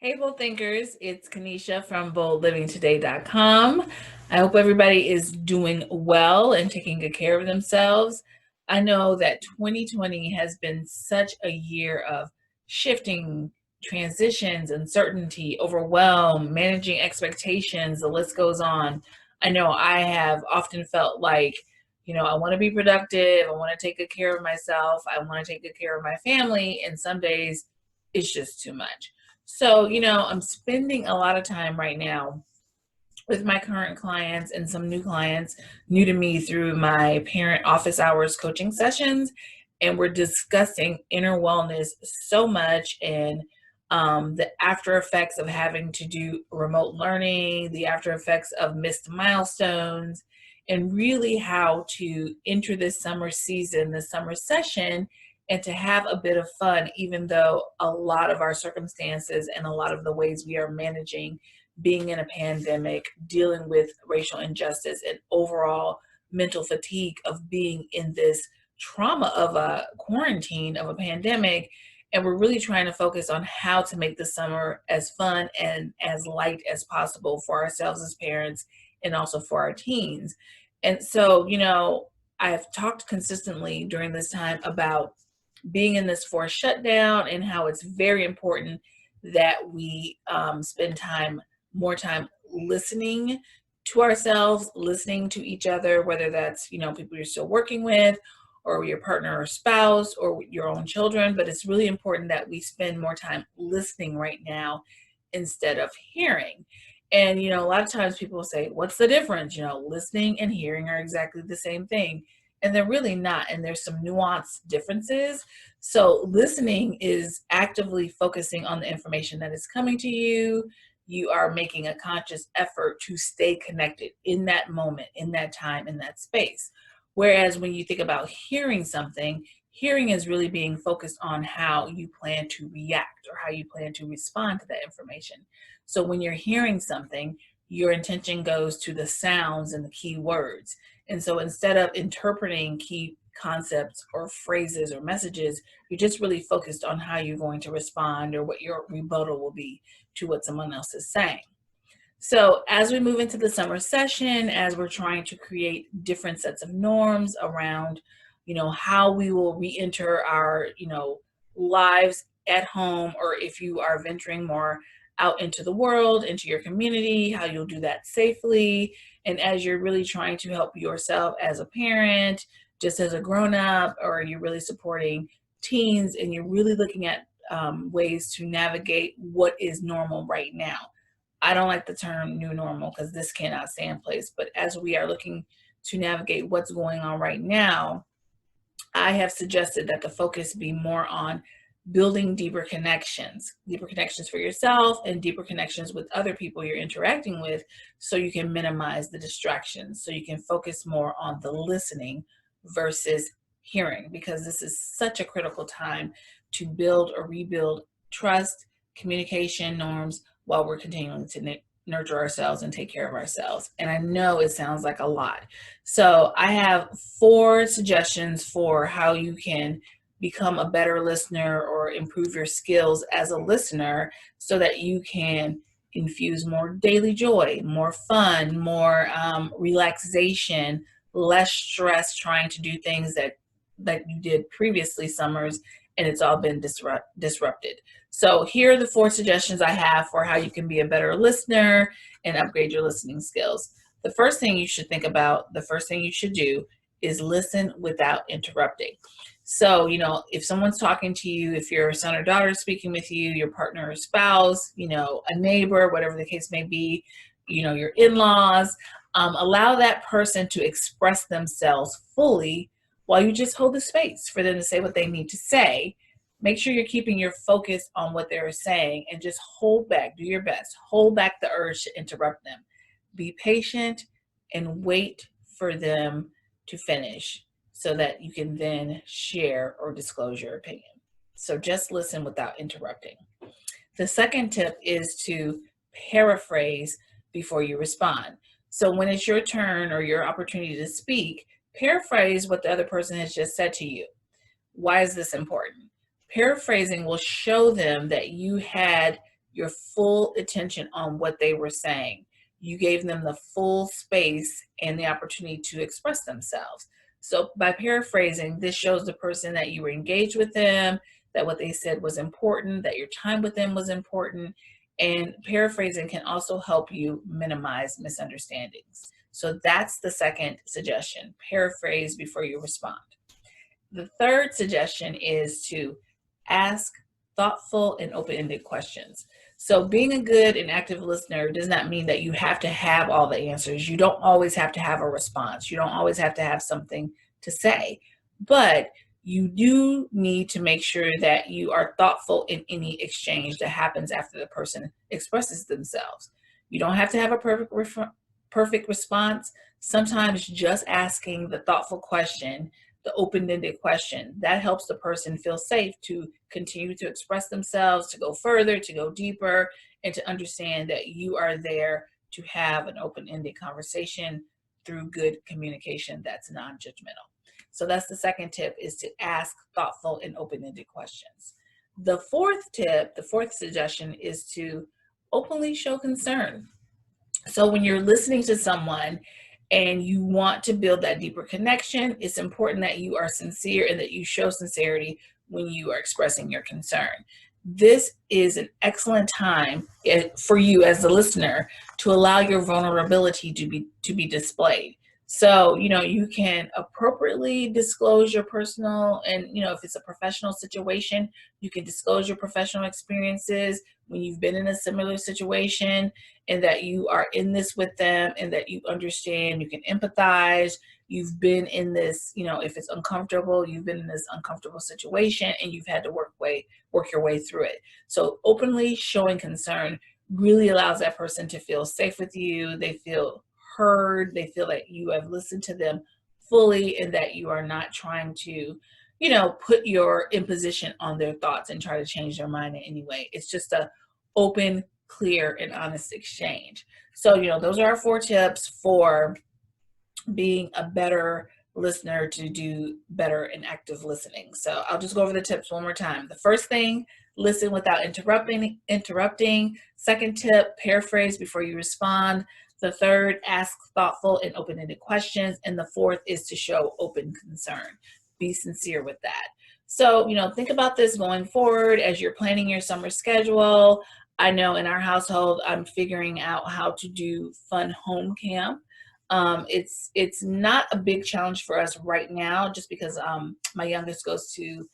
Hey, Bold Thinkers, it's Kanisha from boldlivingtoday.com. I hope everybody is doing well and taking good care of themselves. I know that 2020 has been such a year of shifting, transitions, uncertainty, overwhelm, managing expectations, the list goes on. I know I have often felt like, I want to be productive, I want to take good care of myself, I want to take good care of my family, and some days it's just too much. So, I'm spending a lot of time right now with my current clients and some new clients, new to me through my parent office hours coaching sessions. And we're discussing inner wellness so much and the after effects of having to do remote learning, the after effects of missed milestones, and really how to enter this summer season, this summer session, and to have a bit of fun, even though a lot of our circumstances and a lot of the ways we are managing being in a pandemic, dealing with racial injustice, and overall mental fatigue of being in this trauma of a quarantine, of a pandemic. And we're really trying to focus on how to make the summer as fun and as light as possible for ourselves as parents and also for our teens. And so, I've talked consistently during this time about being in this forced shutdown and how it's very important that we spend more time listening to ourselves, listening to each other, whether that's, people you're still working with or your partner or spouse or your own children. But it's really important that we spend more time listening right now instead of hearing. And, a lot of times people say, what's the difference? Listening and hearing are exactly the same thing. And they're really not. And there's some nuanced differences. So listening is actively focusing on the information that is coming to you. You are making a conscious effort to stay connected in that moment, in that time, in that space. Whereas when you think about hearing something, hearing is really being focused on how you plan to react or how you plan to respond to that information. So when you're hearing something, your intention goes to the sounds and the key words. And so instead of interpreting key concepts or phrases or messages, you're just really focused on how you're going to respond or what your rebuttal will be to what someone else is saying. So as we move into the summer session, as we're trying to create different sets of norms around, how we will re-enter our, lives at home, or if you are venturing more out into the world, into your community, how you'll do that safely. And as you're really trying to help yourself as a parent, just as a grown-up, or you're really supporting teens and you're really looking at ways to navigate what is normal right now. I don't like the term new normal because this cannot stay in place. But as we are looking to navigate what's going on right now, I have suggested that the focus be more on building deeper connections for yourself and deeper connections with other people you're interacting with, so you can minimize the distractions, so you can focus more on the listening versus hearing, because this is such a critical time to build or rebuild trust, communication norms, while we're continuing to nurture ourselves and take care of ourselves. And I know it sounds like a lot. So I have 4 suggestions for how you can become a better listener or improve your skills as a listener, so that you can infuse more daily joy, more fun, more relaxation, less stress trying to do things that you did previously summers, and it's all been disrupted. So here are the 4 suggestions I have for how you can be a better listener and upgrade your listening skills. The first thing you should think about, the first thing you should do, is listen without interrupting. So, if someone's talking to you, if your son or daughter is speaking with you, your partner or spouse, a neighbor, whatever the case may be, your in-laws, allow that person to express themselves fully while you just hold the space for them to say what they need to say. Make sure you're keeping your focus on what they're saying and just hold back. Do your best. Hold back the urge to interrupt them. Be patient and wait for them to finish so that you can then share or disclose your opinion. So just listen without interrupting. The second tip is to paraphrase before you respond. So when it's your turn or your opportunity to speak, paraphrase what the other person has just said to you. Why is this important? Paraphrasing will show them that you had your full attention on what they were saying. You gave them the full space and the opportunity to express themselves. So by paraphrasing, this shows the person that you were engaged with them, that what they said was important, that your time with them was important. And paraphrasing can also help you minimize misunderstandings. So that's the second suggestion: paraphrase before you respond. The third suggestion is to ask thoughtful and open-ended questions. So being a good and active listener does not mean that you have to have all the answers. You don't always have to have a response. You don't always have to have something to say, but you do need to make sure that you are thoughtful in any exchange that happens after the person expresses themselves. You don't have to have a perfect response. Sometimes just asking the thoughtful question, the open-ended question, that helps the person feel safe to continue to express themselves, to go further, to go deeper, and to understand that you are there to have an open-ended conversation through good communication that's non-judgmental. So that's the second tip, is to ask thoughtful and open-ended questions. The fourth tip, the fourth suggestion, is to openly show concern. So when you're listening to someone and you want to build that deeper connection, it's important that you are sincere and that you show sincerity when you are expressing your concern. This is an excellent time for you as the listener to allow your vulnerability to be displayed. So, you can appropriately disclose your personal, and, if it's a professional situation, you can disclose your professional experiences when you've been in a similar situation, and that you are in this with them, and that you understand, you can empathize. You've been in this, if it's uncomfortable, you've been in this uncomfortable situation and you've had to work your way through it. So openly showing concern really allows that person to feel safe with you. They feel heard. They feel that you have listened to them fully, and that you are not trying to, put your imposition on their thoughts and try to change their mind in any way. It's just a open, clear, and honest exchange. So, those are our 4 tips for being a better listener, to do better in active listening. So I'll just go over the tips one more time. The first thing, listen without interrupting. Second tip, paraphrase before you respond. The third, ask thoughtful and open-ended questions. And the fourth is to show open concern. Be sincere with that. So, think about this going forward as you're planning your summer schedule. I know in our household, I'm figuring out how to do fun home camp. It's not a big challenge for us right now, just because my youngest goes to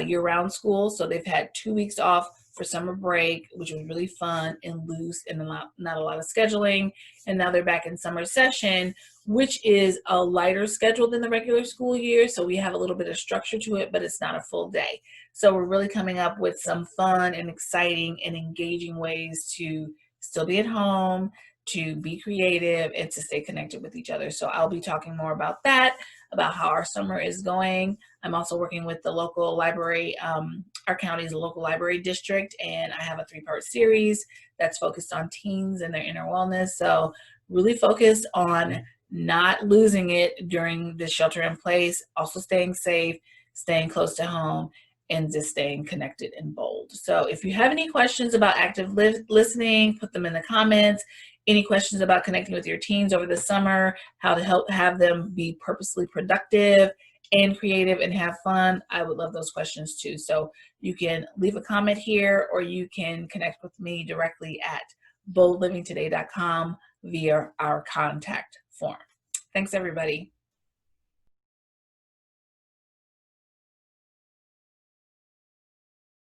year-round school. So they've had 2 weeks off for summer break, which was really fun and loose and not a lot of scheduling. And now they're back in summer session, which is a lighter schedule than the regular school year. So we have a little bit of structure to it, but it's not a full day. So we're really coming up with some fun and exciting and engaging ways to still be at home, to be creative, and to stay connected with each other. So I'll be talking more about that, about how our summer is going. I'm also working with the local library. Our county is a local library district, and I have a 3-part series that's focused on teens and their inner wellness. So really focused on not losing it during the shelter in place, also staying safe, staying close to home, and just staying connected and bold. So if you have any questions about active listening, put them in the comments. Any questions about connecting with your teens over the summer, how to help have them be purposely productive and creative and have fun, I would love those questions too. So you can leave a comment here, or you can connect with me directly at boldlivingtoday.com via our contact form. Thanks, everybody.